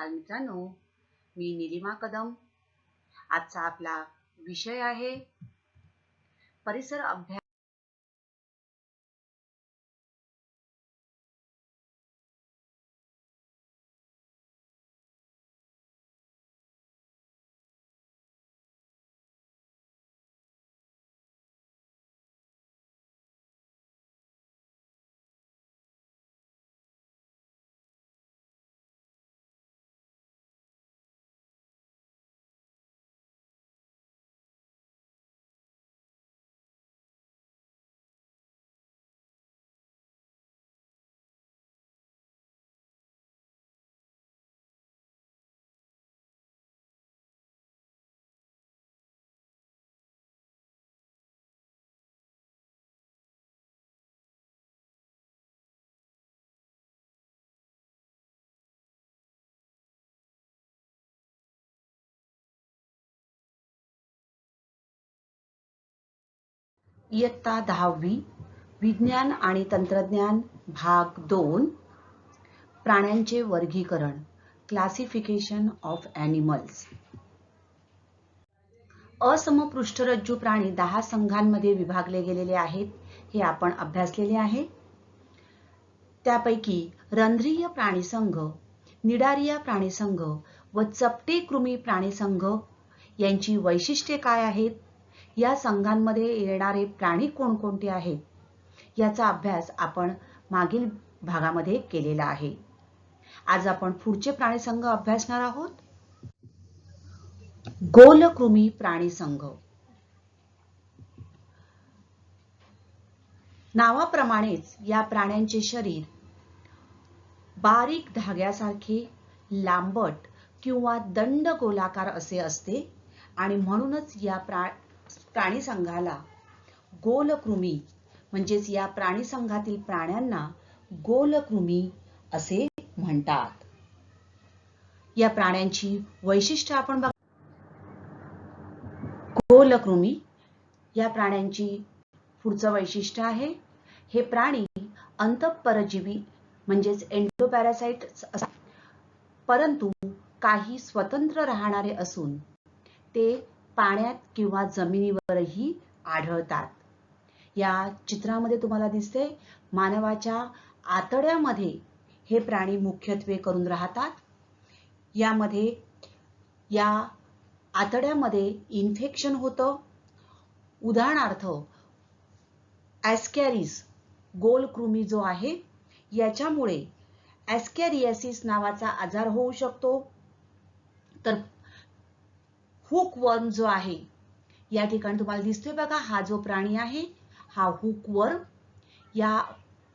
नमस्कार मित्रांनो, मी निलिमा कदम। आजचा आपला विषय आहे परिसर अभ्यास। इयत्ता 10वी विज्ञान आणि तंत्रज्ञान भाग 2 प्राण्यांचे वर्गीकरण क्लासिफिकेशन ऑफ ॲनिमल्स। असमपृष्ठरज्जू प्राणी 10 संघांमध्ये विभागले गेलेले आहेत, हे आपण अभ्यासलेले आहे। त्यापैकी रंध्रीय प्राणीसंघ, निडारिया प्राणीसंघ व चपटे कृमी प्राणीसंघ यांची वैशिष्ट्ये काय आहेत, या संघांमध्ये येणारे प्राणी कोणकोणते आहेत, याचा अभ्यास आपण मागील भागामध्ये केलेला आहे। आज आपण पुढचे प्राणीसंघ अभ्यासणार आहोत। गोलकृमी प्राणीसंघ। नावाप्रमाणेच या प्राण्यांचे शरीर बारीक धाग्यासारखे लांबट किंवा दंडगोलाकार असे असते आणि म्हणूनच या प्राणीसंघाला गोलकृमी म्हणजेच या प्राणीसंघातील प्राण्यांना गोलकृमी असे म्हणतात। या प्राण्यांची वैशिष्ट्ये आपण बघू। गोलकृमी या प्राण्यांची पुढचं वैशिष्ट्य आहे, हे प्राणी अंतःपरजीवी म्हणजेच एंडोपॅरासाइट्स असतात, परंतु काही स्वतंत्र राहणारे असून ते पाण्यात किंवा जमिनीवरही आढळतात। या चित्रामध्ये तुम्हाला दिसते मानवाच्या आतड्यामध्ये हे प्राणी मुख्यत्वे करून राहतात। यामध्ये या आतड्यामध्ये इन्फेक्शन होतं। उदाहरणार्थ ॲस्कॅरिस गोलकृमी जो आहे याच्यामुळे ॲस्कॅरियासिस नावाचा आजार होऊ शकतो। तर हुकवर्म जो आहे, या ठिकाणी तुम्हाला दिसतोय बघा, हा जो प्राणी आहे हा हुकवर्म। या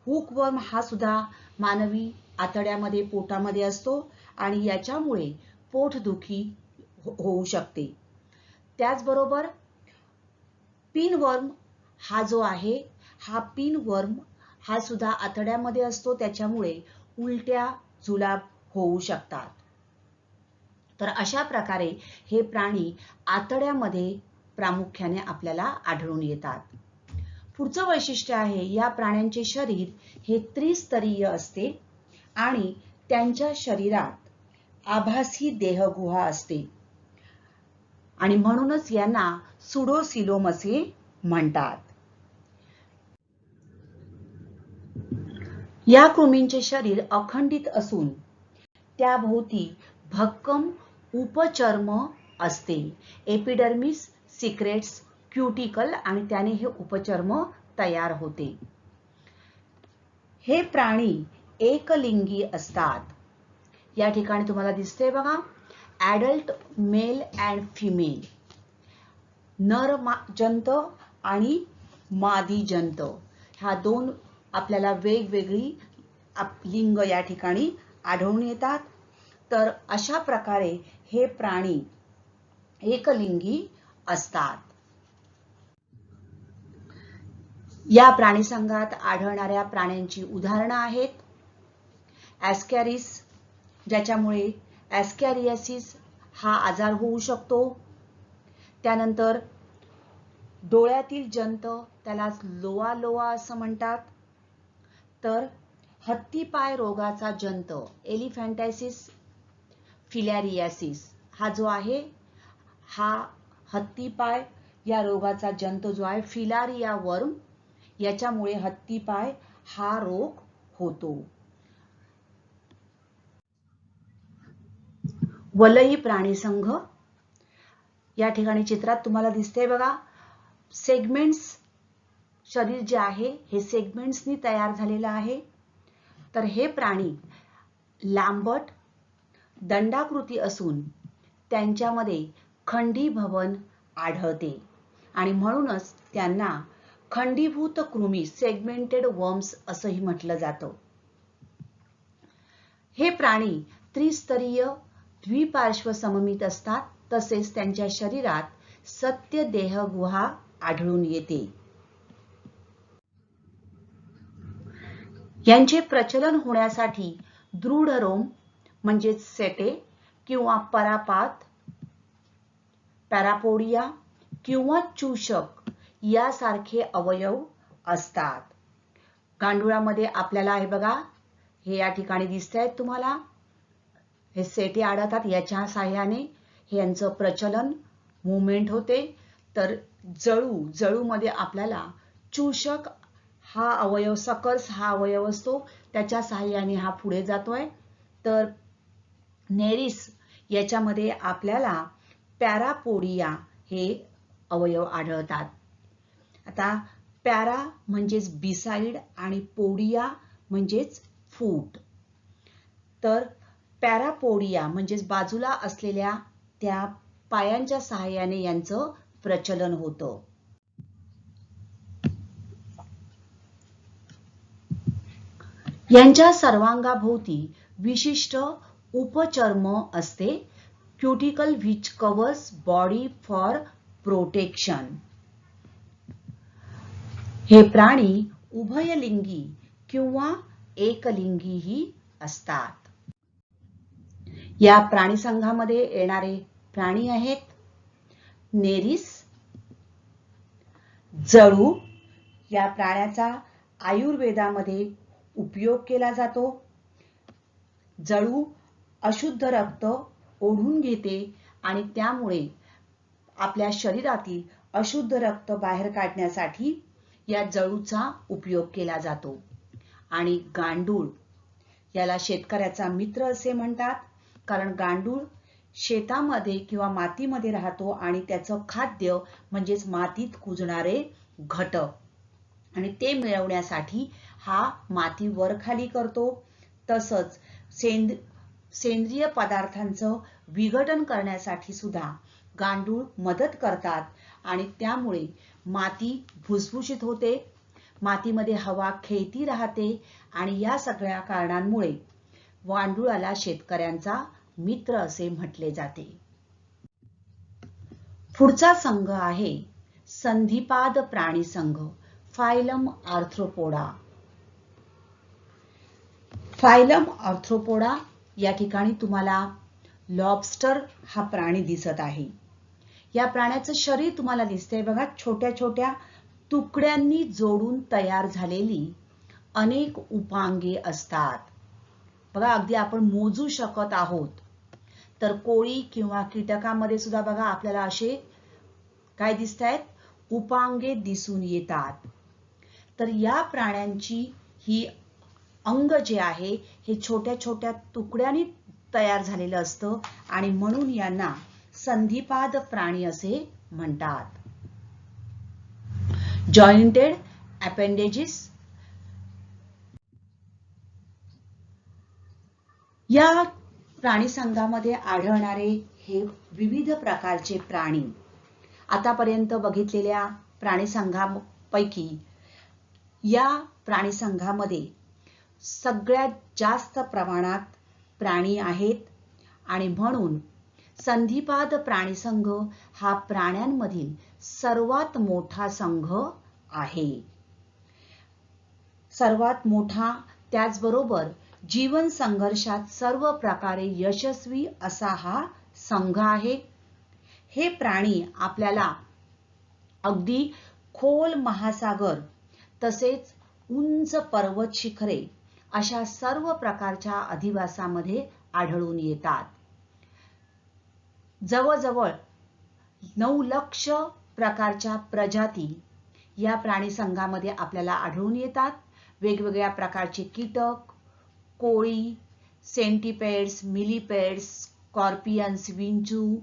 हुकवर्म हा सुद्धा मानवी आतड्यामध्ये पोटामध्ये असतो आणि याच्यामुळे पोटदुखी होऊ शकते। त्याचबरोबर पिनवर्म हा जो आहे, हा पिनवर्म हा सुद्धा आतड्यामध्ये असतो, त्याच्यामुळे उलट्या जुलाब होऊ शकतात। तर अशा प्रकारे हे प्राणी आतड्यामध्ये प्रामुख्याने आपल्याला आढळून येतात। पुढचं वैशिष्ट्य आहे, या प्राण्यांचे शरीर हे त्रिस्तरीय असते आणि त्यांच्या शरीरात आभासी देहगुहा असते आणि म्हणूनच यांना सुडोसिलोम असे म्हणतात। या कृमींचे शरीर अखंडित असून त्याभोवती भक्कम उपचर्म असते। एपिडर्मिस सिक्रेट्स क्युटिकल आणि त्याने हे उपचर्म तयार होते। हे प्राणी एकलिंगी असतात। या ठिकाणी तुम्हाला दिसते बघा, ॲडल्ट मेल अँड फिमेल, नर जंत आणि मादी जंत, ह्या दोन आपल्याला वेगवेगळी लिंग या ठिकाणी आढळून येतात। तर अशा प्रकारे हे प्राणी एकलिंगी असतात। या प्राणीसंघात आढळणाऱ्या प्राण्यांची उदाहरणं आहेत ॲस्कॅरिस, ज्याच्यामुळे ॲस्कॅरियासिस हा आजार होऊ शकतो। त्यानंतर डोळ्यातील जंत, त्याला लोआ लोआ असं म्हणतात। तर हत्तीपाय रोगाचा जंत एलिफॅन्टायसिस, फिलॅरियासिस हा जो आहे हा हत्तीपाय या रोगाचा जंतू जो आहे फिलारिया वर्म, याच्यामुळे हत्तीपाय हा रोग होतो. वलई प्राणी संघ या ठिकाणी चित्रात तुम्हाला दिसते बघा. सेगमेंट्स शरीर जे आहे हे सेगमेंट्सनी तयार झालेलं आहे. तर हे प्राणी लांबट दंडाकृती असून त्यांच्यामध्ये खंडीभवन आढळते आणि म्हणूनच त्यांना खंडीभूत कृमी सेगमेंटेड वर्म्स असंही म्हटलं जातं. हे प्राणी त्रिस्तरीय द्विपार्श्व सममित असतात. तसेच त्यांच्या शरीरात सत्य देहगुहा आढळून येते. यांचे प्रचलन होण्यासाठी दृढ रोम म्हणजे सेटे किंवा परापात, पॅरापोडिया किंवा चूषक यासारखे अवयव असतात. गांडुळामध्ये आपल्याला हे बघा, हे या ठिकाणी दिसतंय तुम्हाला, हे सेटे आढळतात. याच्या साहाय्याने यांचं प्रचलन मुवमेंट होते. तर जळूमध्ये आपल्याला चूषक हा अवयव, सकस हा अवयव असतो, त्याच्या साहाय्याने हा पुढे जातोय. तर नेरिस याच्यामध्ये आपल्याला पॅरापोडिया हे अवयव आढळतात. आता पॅरा म्हणजेच बिसाइड आणि पोडिया म्हणजेच फूट. तर पॅरापोडिया म्हणजेच बाजूला असलेल्या त्या पायांच्या सहाय्याने यांचं प्रचलन होतं. यांच्या सर्वांगाभोवती विशिष्ट उपचर्म असते, cuticle which covers body for protection. हे प्राणी उभयलिंगी किंवा एकलिंगीही असतात. या प्राणी संघामध्ये येणारे प्राणी आहेत नेरिस, जळू. या प्राण्याचा आयुर्वेदामध्ये उपयोग केला जातो. जळू अशुद्ध रक्त ओढून घेते आणि त्यामुळे आपल्या शरीरातील अशुद्ध रक्त बाहेर काढण्यासाठी या जळूचा उपयोग केला जातो. आणि गांडूळ याला शेतकऱ्याचा मित्र असे म्हणतात, कारण गांडूळ शेतामध्ये किंवा मातीमध्ये राहतो आणि त्याचं खाद्य म्हणजेच मातीत कुजणारे घटक आणि ते मिळवण्यासाठी हा माती वर खाली करतो. तसंच सेंद्रिय पदार्थांचं विघटन करण्यासाठी सुद्धा गांडूळ मदत करतात आणि त्यामुळे माती भुसभुशीत होते, मातीमध्ये हवा खेळती राहते आणि या सगळ्या कारणांमुळे गांडुळाला शेतकऱ्यांचा मित्र असे म्हटले जाते. पुढचा संघ आहे संधिपाद प्राणी संघ, फायलम आर्थ्रोपोडा. फायलम आर्थ्रोपोडा या ठिकाणी तुम्हाला लॉबस्टर हा प्राणी दिसत आहे. या प्राण्याचं शरीर तुम्हाला दिसतंय बघा, छोट्या छोट्या तुकड्यांनी जोडून तयार झालेली अनेक उपांगे असतात. बघा, अगदी आपण मोजू शकत आहोत. तर कोळी किंवा कीटकामध्ये सुद्धा बघा आपल्याला असे काय दिसतायत, उपांगे दिसून येतात. तर या प्राण्यांची ही अंग जे आहे हे छोट्या छोट्या तुकड्यांनी तयार झालेलं असतं आणि म्हणून यांना संधिपाद प्राणी असे म्हणतात. Jointed appendages. या प्राणी संघामध्ये आढळणारे हे विविध प्रकारचे प्राणी, आतापर्यंत बघितलेल्या प्राणी संघापैकी या प्राणी संघामध्ये सगळ्यात जास्त प्रमाणात प्राणी आहेत आणि म्हणून संधिपाद प्राणी संघ हा प्राण्यांमधील सर्वात मोठा संघ आहे. सर्वात मोठा, त्याचबरोबर जीवन संघर्षात सर्व प्रकारे यशस्वी असा हा संघ आहे. हे प्राणी आपल्याला अगदी खोल महासागर तसेच उंच पर्वत शिखरे अशा सर्व प्रकारच्या अधिवासामध्ये आढळून येतात. जवळजवळ 9 लाख प्रकारच्या प्रजाती या प्राणी संघामध्ये आपल्याला आढळून येतात. वेगवेगळ्या प्रकारचे कीटक, कोळी, सेंटीपेड्स, मिलीपेड्स, स्कॉर्पियन्स, विंचू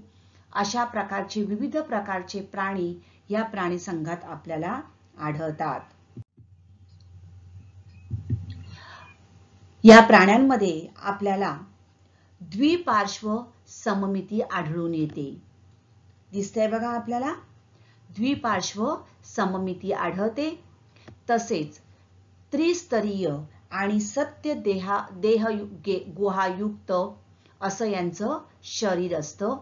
अशा प्रकारचे विविध प्रकारचे प्राणी या प्राणी संघात आपल्याला आढळतात. या प्राण्यांमध्ये आपल्याला द्विपार्श्व सममिती आढळून येते. दिसतंय बघा आपल्याला, द्विपार्श्व सममिती आढळते. तसेच त्रिस्तरीय आणि सत्य देह गुहायुक्त असं यांचं शरीर असतं.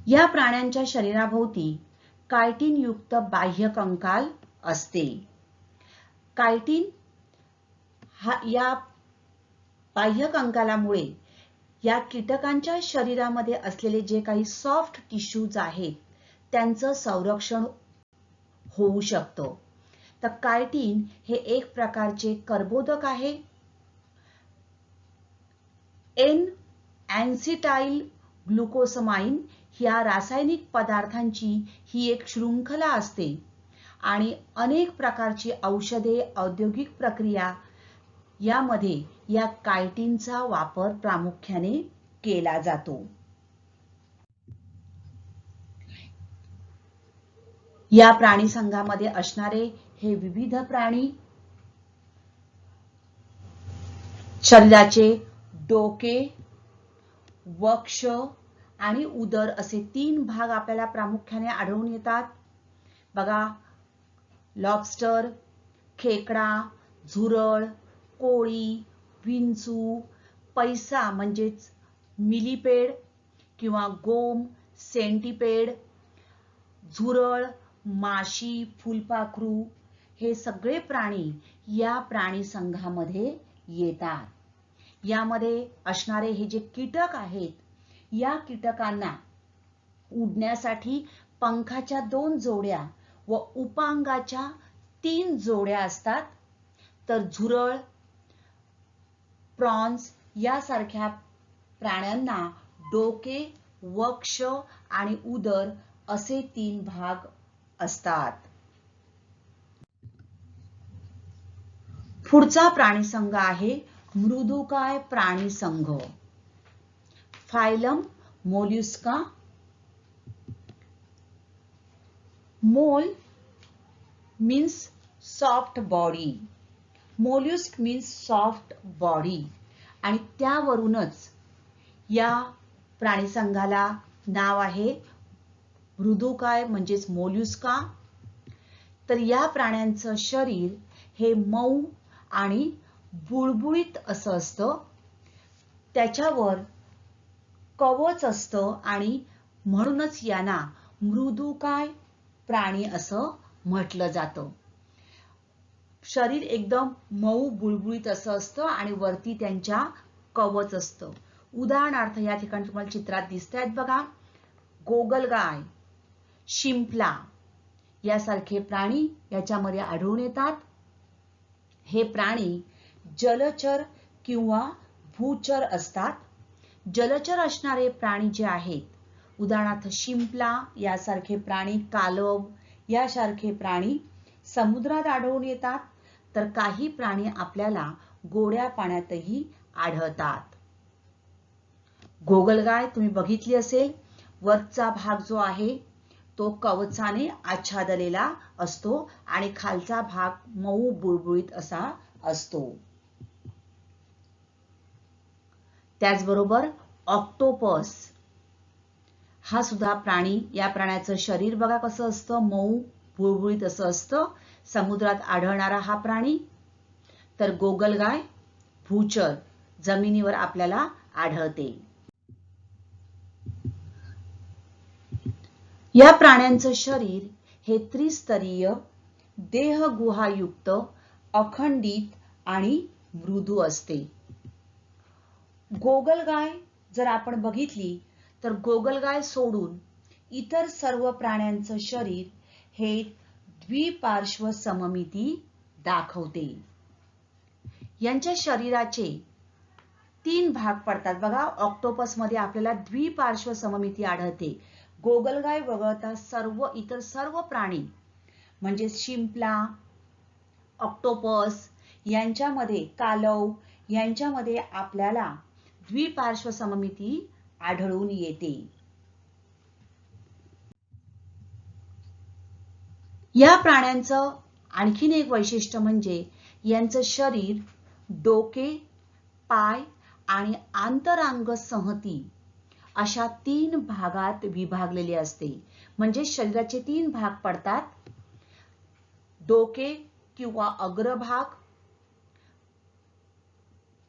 या प्राण्यांच्या शरीराभोवती कायटिन युक्त बाह्य कंकाल असते. कायटिन या बाह्य कंकालामुळे या कीटकांच्या शरीरामध्ये असलेले जे काही सॉफ्ट टिश्यूज आहेत त्यांचं संरक्षण होऊ शकतं. तर कायटिन हे एक प्रकारचे कर्बोदक आहे. एसिटाइल ग्लुकोसमाइन ह्या रासायनिक पदार्थांची ही एक शृंखला असते आणि अनेक प्रकारची औषधे, औद्योगिक प्रक्रिया यामध्ये या कायटिनचा वापर प्रामुख्याने केला जातो. या प्राणी संघामध्ये असणारे हे विविध प्राणी शरीराचे डोके, वक्ष आणि उदर असे 3 भाग आपल्याला प्रामुख्याने आढळून येतात. बघा, लॉबस्टर, खेकडा, झुरळ, कोळी, विंचू, पैसा म्हणजेच मिलीपेड किंवा गोम, सेंटीपेड, झुरळ, माशी, फुलपाखरू हे सगळे प्राणी या प्राणी संघामध्ये येतात. यामध्ये असणारे हे जे कीटक आहेत, या कीटकांना उडण्यासाठी पंखाच्या 2 जोड्या व उपांगाच्या 3 जोड्या असतात. तर झुरळ, प्रॉन्स यासारख्या प्राण्यांना डोके, वक्ष आणि उदर असे 3 भाग असतात. पुढचा प्राणी संघ आहे मृदुकाय प्राणी संघ. फायलम मोल्युस्का. मोल means soft body, mollusk means soft body आणि त्यावरूनच या प्राणी संघाला नाव आहे मृदुकाय म्हणजेच मोल्युस्का. तर या प्राण्यांचं शरीर हे मऊ आणि बुळबुळीत असं असतं. त्याच्यावर कवच असतं आणि म्हणूनच यांना मृदुकाय प्राणी असं म्हटलं जातं. शरीर एकदम मऊ बुळबुळीत असं असतं आणि वरती त्यांच्या कवच असतं. उदाहरणार्थ या ठिकाणी तुम्हाला चित्रात दिसतायत बघा, गोगलगाय, शिंपला यासारखे प्राणी याच्यामध्ये आढळून येतात. हे प्राणी जलचर किंवा भूचर असतात. जलचर असणारे प्राणी जे आहेत, उदाहरणार्थ शिंपला यासारखे प्राणी, कालव यासारखे प्राणी समुद्रात आढळून येतात. तर काही प्राणी आपल्याला गोड्या पाण्यातही आढळतात. गोगलगाय तुम्ही बघितली असेल, वरचा भाग जो आहे तो कवचाने आच्छादलेला असतो आणि खालचा भाग मऊ बुळबुळीत असा असतो. त्याचबरोबर ऑक्टोपस हा सुद्धा प्राणी, या प्राण्याचं शरीर बघा कसं असतं, मऊ बुळबुळीत असं असतं. समुद्रात आढळणारा हा प्राणी. तर गोगलगाय भूचर, जमिनीवर आपल्याला आढळते. या प्राण्यांचं शरीर हे त्रिस्तरीय, देहगुहायुक्त, अखंडित आणि मृदू असते. गोगलगाय जर आपण बघितली तर गोगलगाय सोडून इतर सर्व प्राण्यांचं शरीर हे द्विपार्श्व सममिती दाखवते. यांच्या शरीराचे तीन भाग पडतात बघा. ऑक्टोपस मध्ये आपल्याला द्विपार्श्व सममिती आढळते. गोगलगाय वगळता इतर सर्व प्राणी म्हणजे शिंपला, ऑक्टोपस यांच्यामध्ये, कालव यांच्यामध्ये आपल्याला द्विपार्श्व सममिती आढळून येते. या प्राण्यांचं आणखीन एक वैशिष्ट्य म्हणजे यांचं शरीर डोके, पाय आणि आंतरांग संहती अशा 3 भागात विभागलेले असते. म्हणजे शरीराचे 3 भाग पडतात. डोके किंवा अग्रभाग,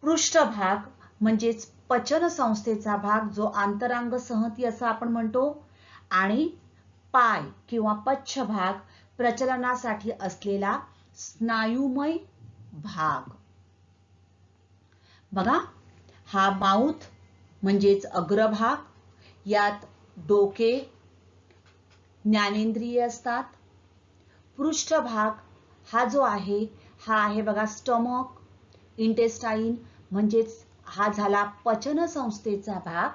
पृष्ठभाग म्हणजेच पचन संस्थेचा भाग जो आंतरांग संहती असं आपण म्हणतो, आणि पाय किंवा पच्छभाग प्रचलनासाठी असलेला स्नायुमय भाग. बघा, हा माउथ म्हणजेच अग्रभाग, यात डोके, ज्ञानेंद्रिय असतात. पृष्ठभाग हा जो आहे हा आहे बघा स्टमक, इंटेस्टाईन म्हणजेच हा झाला पचन संस्थेचा भाग.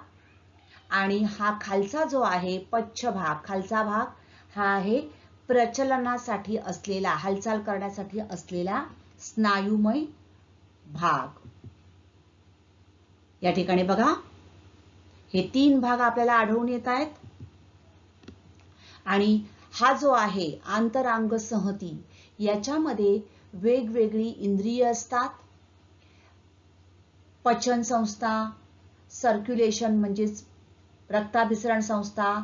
आणि हा खालचा जो आहे पच्छभाग, खालचा भाग हा आहे प्रचलनासाठी असलेला, हालचाल करण्यासाठी असलेला स्नायुमय भाग. या ठिकाणी बघा हे 3 भाग आपल्याला आढळून येत आहेत. आणि हा जो आहे आंतरांग संहती याच्यामध्ये वेगवेगळी इंद्रिय असतात. पचन संस्था, सर्क्युलेशन म्हणजेच रक्ताभिसरण संस्था,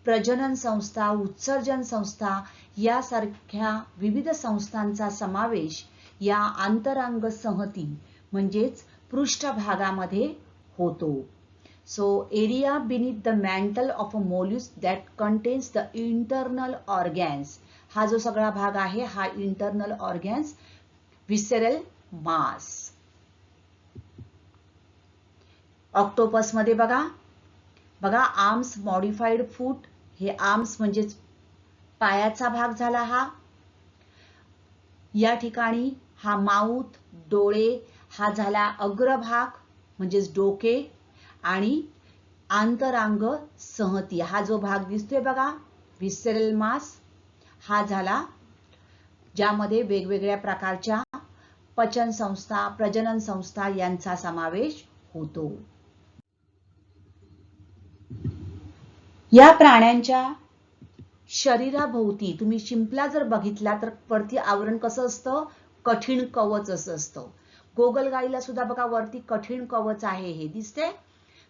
प्रजनन संस्था, उत्सर्जन संस्था यासारख्या विविध संस्थांचा समावेश या आंतरांग संहती म्हणजेच पृष्ठभागामध्ये होतो. So area beneath the mantle of a mollusk that contains the internal organs. हा जो सगळा भाग आहे हा internal organs, visceral mass. Octopus मध्ये बघा आर्म्स मॉडिफाईड फूट, हे आर्म्स म्हणजेच पायाचा भाग झाला हा. या ठिकाणी हा माउथ, डोळे हा झाला अग्रभाग म्हणजेच डोके. आणि आंतरांग संहती हा जो भाग दिसतोय बघा विसरल मास, हा झाला ज्यामध्ये वेगवेगळ्या प्रकारच्या पचन संस्था, प्रजनन संस्था यांचा समावेश होतो. या प्राण्यांच्या शरीराभोवती तुम्ही शिंपला जर बघितला तर वरती आवरण कसं असतं, कठीण कवच असं असतं. गोगलगाईला सुद्धा बघा वरती कठीण कवच आहे, हे दिसते.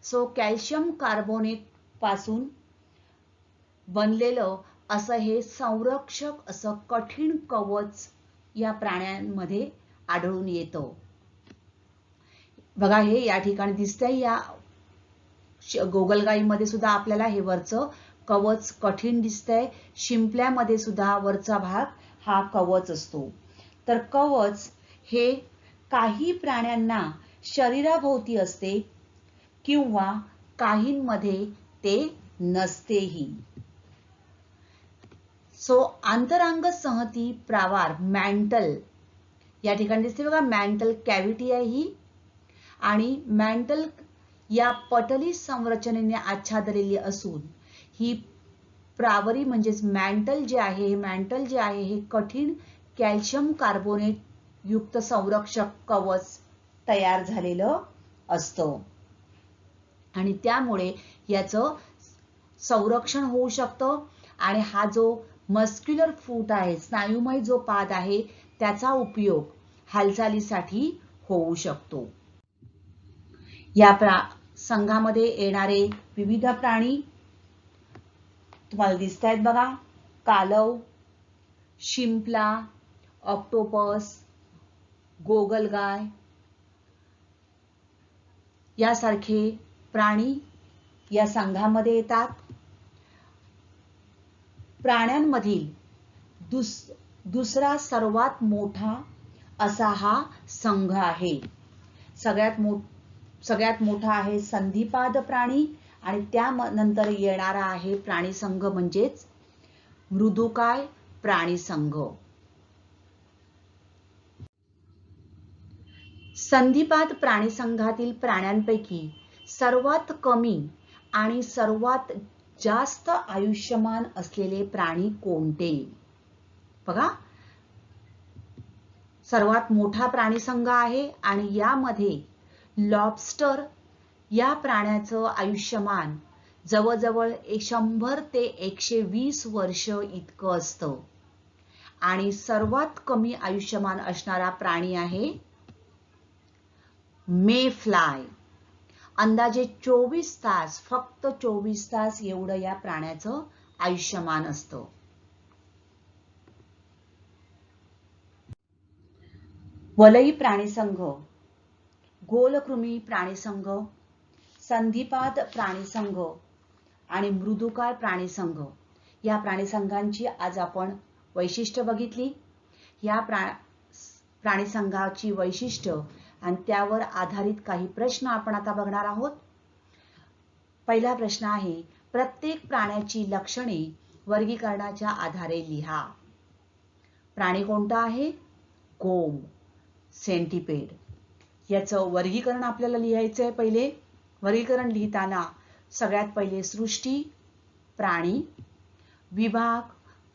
सो कॅल्शियम कार्बोनेट पासून बनलेलं असं हे संरक्षक असं कठीण कवच या प्राण्यांमध्ये आढळून येतं. बघा हे या ठिकाणी दिसतंय. या गोगलगाईमध्ये सुद्धा आपल्याला हे वरचं कवच कठीण दिसतंय. शिंपल्यामध्ये सुद्धा वरचा भाग हा कवच असतो. तर कवच हे काही प्राण्यांना शरीराभोवती असते किंवा काहींमध्ये ते नसतेही. सो आंतरांग संहती प्रावार मॅन्टल या ठिकाणी दिसते बघा, मॅन्टल कॅव्हिटी आहे ही. आणि मॅन्टल या पटली संरचनेने आच्छादलेली असून ही प्रावरी म्हणजेच मॅन्टल जे आहे, हे मॅन्टल जे आहे हे कठीण कॅल्शियम कार्बोनेट युक्त संरक्षक कवच तयार झालेलं असतं. आणि त्यामुळे याचं संरक्षण होऊ शकतं. आणि हा जो मस्क्युलर फूट आहे, स्नायुमय जो पाद आहे, त्याचा उपयोग हालचालीसाठी होऊ शकतो. या संघामध्ये येणारे विविध प्राणी तुम्हाला दिसत आहेत बघा, कालव, शिंपला, ऑक्टोपस, गोगलगाय यासारखे प्राणी या संघामध्ये येतात. प्राण्यांमधील दुसरा सर्वात मोठा असा हा संघ आहे. सगळ्यात मोठा आहे संधिपाद प्राणी आणि त्यानंतर येणारा आहे प्राणी संघ म्हणजेच मृदुकाय प्राणी संघ. संधिपाद प्राणीसंघातील प्राण्यांपैकी सर्वात कमी आणि सर्वात जास्त आयुष्यमान असलेले प्राणी कोणते? बघा, सर्वात मोठा प्राणीसंघ आहे आणि यामध्ये लॉबस्टर या प्राण्याचं आयुष्यमान जवळजवळ 100 ते 120 वर्ष इतकं असतं. आणि सर्वात कमी आयुष्यमान असणारा प्राणी आहे मेफ्लाय. अंदाजे 24 तास, फक्त 24 तास एवढं या प्राण्याचं आयुष्यमान असतं. वलयी प्राणीसंघ, गोलकृमी प्राणीसंघ, संधिपाद प्राणीसंघ आणि मृदुकाय प्राणीसंघ या प्राणीसंघांची आज आपण वैशिष्ट्य बघितली. या प्राणीसंघाची वैशिष्ट्य आणि त्यावर आधारित काही प्रश्न आपण आता बघणार आहोत. पहिला प्रश्न आहे, प्रत्येक प्राण्याची लक्षणे वर्गीकरणाच्या आधारे लिहा. प्राणी कोणता आहे? गोम, सेंटिपेड. याचं वर्गीकरण आपल्याला लिहायचं आहे. पहिले वर्गीकरण लिहिताना सगळ्यात पहिले सृष्टी, प्राणी, विभाग,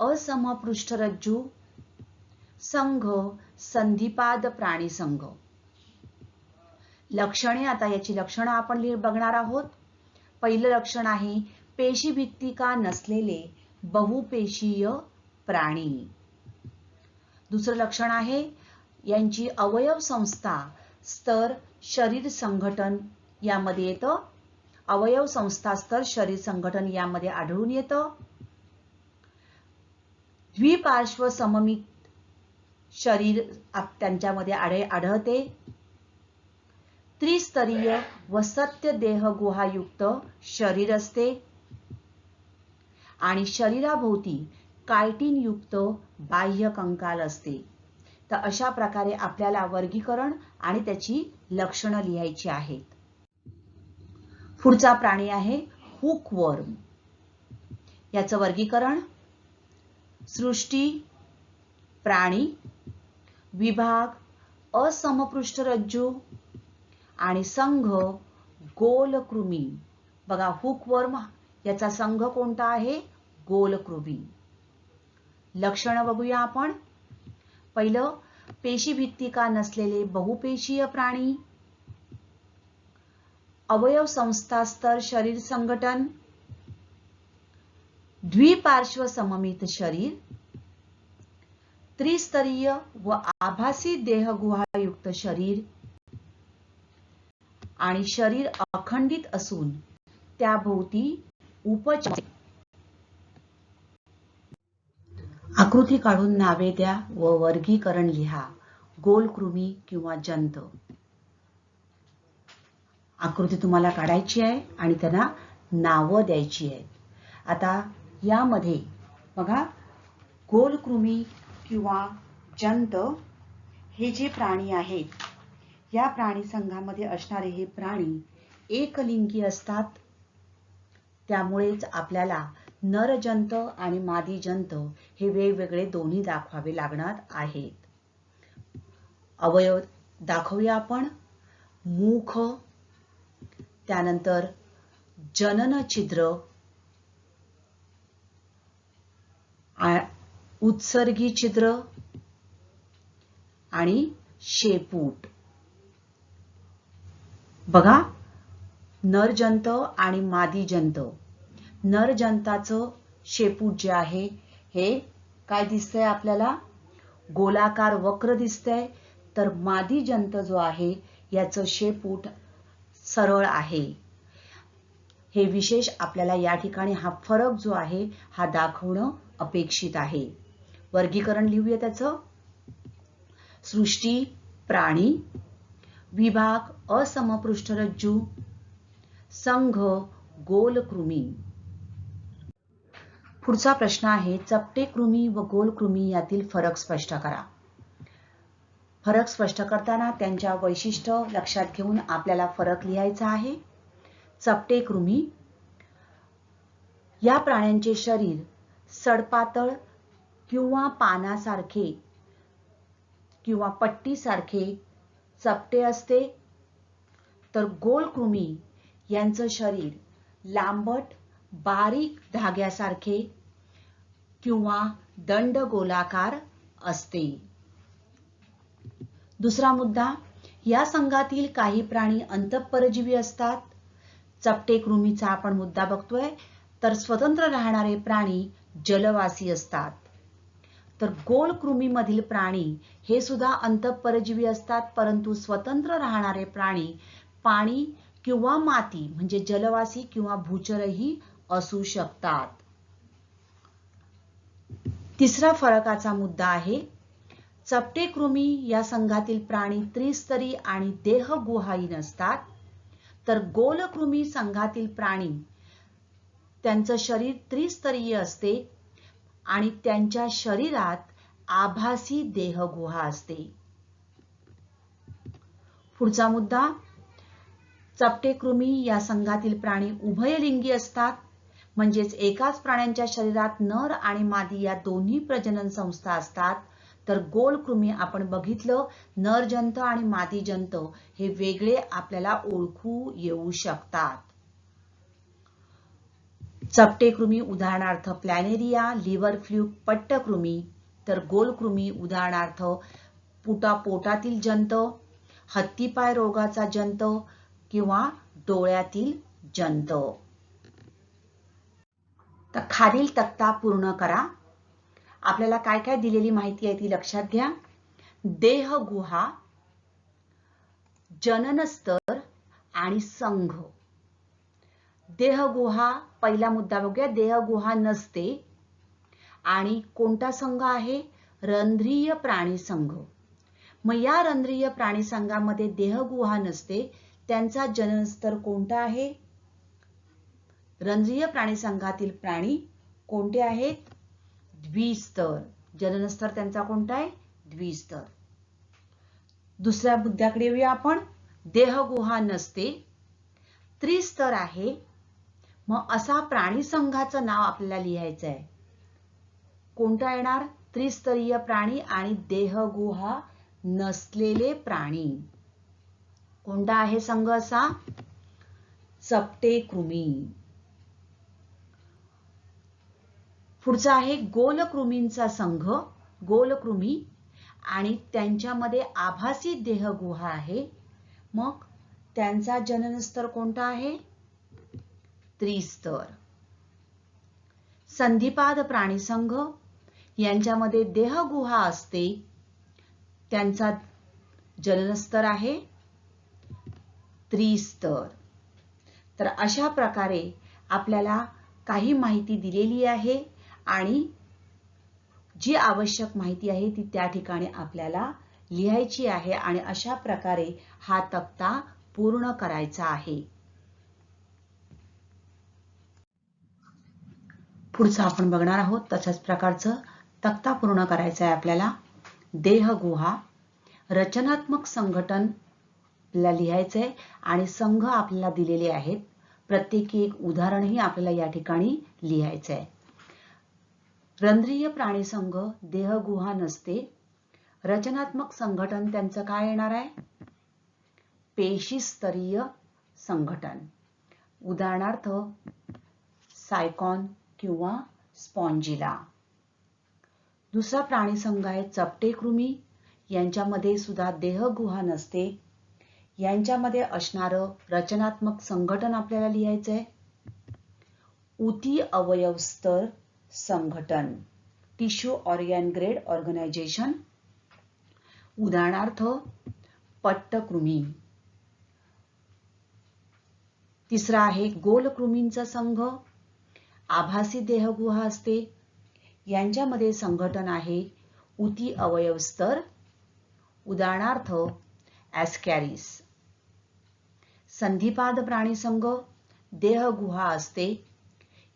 असमपृष्ठरज्जू, संघ, संधिपाद प्राणीसंघ. लक्षणे, आता याची लक्षणं आपण बघणार आहोत. पहिलं लक्षण आहे पेशीभित्तिका नसलेले बहुपेशीय प्राणी. दुसरं लक्षण आहे यांची अवयव संस्था, स्तर, शरीर संघटन यामध्ये येतं. अवयव संस्था, स्तर, शरीर संघटन यामध्ये आढळून येतं. द्विपार्श्व सममित शरीर त्यांच्यामध्ये आढळते. त्रिस्तरीय व सत्य देहगुहायुक्त शरीर असते आणि शरीराभोवती कायटिनयुक्त बाह्य कंकाल असते. तर अशा प्रकारे आपल्याला वर्गीकरण आणि त्याची लक्षणं लिहायची आहेत. पुढचा प्राणी आहे हुकवर्म. याचं वर्गीकरण सृष्टी, प्राणी, विभाग, असमपृष्ठरज्जू आणि संघ, गोलकृमी. बघा, हुकवर्म याचा संघ कोणता आहे? गोलकृमी. लक्षणं बघूया आपण. पहिलं, पेशीभित्तिका नसलेले बहुपेशीय प्राणी, अवयव संस्था, स्तर, शरीर संघटन, द्विपार्श्व सममित शरीर, त्रिस्तरीय व आभासी देहगुहायुक्त शरीर आणि शरीर अखंडित असून त्याभोवती उपचय. आकृती काढून नावे द्या व वर्गीकरण लिहा. गोलकृमी किंवा जंत. आकृती तुम्हाला काढायची आहे आणि त्यांना नावं द्यायची आहेत. आता यामध्ये बघा, गोलकृमी किंवा जंत हे जे प्राणी आहेत, या प्राणी संघामध्ये असणारे हे प्राणी एकलिंगी असतात. त्यामुळेच आपल्याला नरजंत आणि मादी जंत हे वेगवेगळे दोन्ही दाखवावे लागणार आहेत. अवयव दाखवूया आपण. मुख, त्यानंतर जनन छिद्र, उत्सर्गी छिद्र आणि शेपूट. बघा, नरजंत आणि मादी जंत. नरजंताचं शेपूट जे आहे हे काय दिसतंय आपल्याला? गोलाकार वक्र दिसतंय. तर मादी जंत जो आहे याचं शेपूट सरळ आहे. हे विशेष आपल्याला या ठिकाणी हा फरक जो आहे हा दाखवणं अपेक्षित आहे. वर्गीकरण लिहूया त्याचं. सृष्टी, प्राणी, विभाग, असमपृष्ठरज्जू, संघ, गोलकृमी. पुढचा प्रश्न आहे, चपटे कृमी व गोलकृमी यातील फरक स्पष्ट करा. फरक स्पष्ट करताना त्यांच्या वैशिष्ट्य लक्षात घेऊन आपल्याला फरक लिहायचा आहे. चपटे कृमी या प्राण्यांचे शरीर सडपातळ किंवा पानासारखे किंवा पट्टीसारखे चपटे असते, तर गोलकृमी यांचं शरीर लांबट बारीक धाग्यासारखे किंवा दंडगोलाकार असते. दुसरा मुद्दा, या संघातील काही प्राणी अंतःपरजीवी असतात. चपटे कृमीचा आपण मुद्दा बघतोय. तर स्वतंत्र राहणारे प्राणी जलवासी असतात. तर गोलकृमीमधील प्राणी हे सुद्धा अंतःपरजीवी असतात, परंतु स्वतंत्र राहणारे प्राणी पाणी किंवा माती म्हणजे जलवासी किंवा भूचरही असू शकतात. तिसरा फरकाचा मुद्दा आहे, चपटे कृमी या संघातील प्राणी त्रिस्तरी आणि देहगुहाहीन असतात. तर गोलकृमी संघातील प्राणी त्यांचं शरीर त्रिस्तरीय असते आणि त्यांच्या शरीरात आभासी देहगुहा असते. पुढचा मुद्दा, चपटे कृमी या संघातील प्राणी उभयलिंगी असतात, म्हणजेच एकाच प्राण्यांच्या शरीरात नर आणि मादी या दोन्ही प्रजनन संस्था असतात. तर गोलकृमी आपण बघितलं, नर जंत आणि मादी जंत हे वेगळे आपल्याला ओळखू येऊ शकतात. चपटे कृमी उदाहरणार्थ प्लॅनेरिया, लिव्हर फ्लूक, पट्टकृमी. तर गोलकृमी उदाहरणार्थ पोटातील जंत, हत्तीपाय रोगाचा जंत किंवा डोळ्यातील जंत. तर खालील तक्ता पूर्ण करा. आपल्याला काय काय दिलेली माहिती आहे ती लक्षात घ्या. देहगुहा, जननस्तर आणि संघ. देहगुहा पहिला मुद्दा बघूया. देहगुहा नसते आणि कोणता संघ आहे? रंध्रीय प्राणी संघ. मग या रंध्रीय प्राणी संघामध्ये देहगुहा नसते, त्यांचा जननस्तर कोणता आहे? रंध्रीय प्राणी संघातील प्राणी कोणते आहेत? द्विस्तर. जननस्तर त्यांचा कोणता आहे? द्विस्तर. दुसऱ्या मुद्द्याकडे येऊया आपण. देहगुहा नसते, त्रिस्तर आहे. मग असा प्राणी संघाचं नाव आपल्याला लिहायचं आहे. कोणता येणार? त्रिस्तरीय प्राणी आणि देहगुहा नसलेले प्राणी. कोणता आहे संघ असा? चपटे कृमी. पुढचा आहे गोलकृमींचा संघ. गोलकृमी आणि त्यांच्यामध्ये आभासी देहगुहा आहे. मग त्यांचा जननस्तर कोणता आहे? त्रिस्तर. संधिपाद प्राणी संघ, यांच्यामध्ये देहगुहा असते, त्यांचा जननस्तर आहे त्रिस्तर. तर अशा प्रकारे आपल्याला काही माहिती दिलेली आहे आणि जी आवश्यक माहिती आहे ती त्या ठिकाणी आपल्याला लिहायची आहे आणि अशा प्रकारे हा तक्ता पूर्ण करायचा आहे. पुढचं आपण बघणार आहोत. तशाच प्रकारचं तक्ता पूर्ण करायचा आहे आपल्याला. देहगुहा, रचनात्मक संघटन आपल्याला लिहायचंय आणि संघ आपल्याला दिलेले आहेत. प्रत्येकी एक उदाहरणही आपल्याला या ठिकाणी लिहायचंय. रंध्रीय प्राणी संघ, देहगुहा नसते. रचनात्मक संघटन त्यांचं काय येणार आहे? पेशीस्तरीय संघटन. उदाहरणार्थ सायकॉन किंवा स्पॉन्जिला. दुसरा प्राणी संघ आहे चपटे कृमी. यांच्यामध्ये सुद्धा देहगुहा नसते. यांच्यामध्ये असणारं रचनात्मक संघटन आपल्याला लिहायचंय. उती अवयव स्तर संघटन, टिश्यू ऑर्गन ग्रेड ऑर्गनायझेशन. उदाहरणार्थ पट्टकृमी. तिसरा आहे गोलकृमींचा संघ. आभासी देहगुहा असते. यांच्यामध्ये संघटन आहे उती अवयव स्तर. उदाहरणार्थ ॲस्कॅरिस. संधिपाद प्राणी संघ, देहगुहा असते.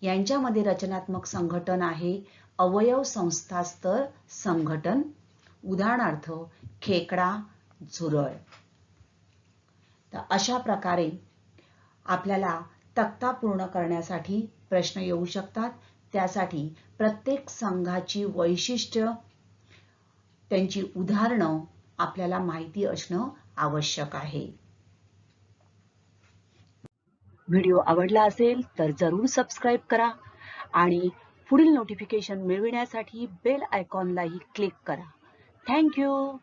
यांच्यामध्ये रचनात्मक संघटन आहे अवयव संस्था स्तर संघटन. उदाहरणार्थ खेकडा, झुरळ. तर अशा प्रकारे आपल्याला तक्ता पूर्ण करण्यासाठी प्रश्न येऊ शकतात. त्यासाठी प्रत्येक संघाची वैशिष्ट्य, त्यांची उदाहरणं आपल्याला माहिती असणं आवश्यक आहे. व्हिडिओ आवडला असेल तर जरूर सबस्क्राईब करा आणि पुढील नोटिफिकेशन मिळविण्यासाठी बेल आयकॉनलाही क्लिक करा. Thank you.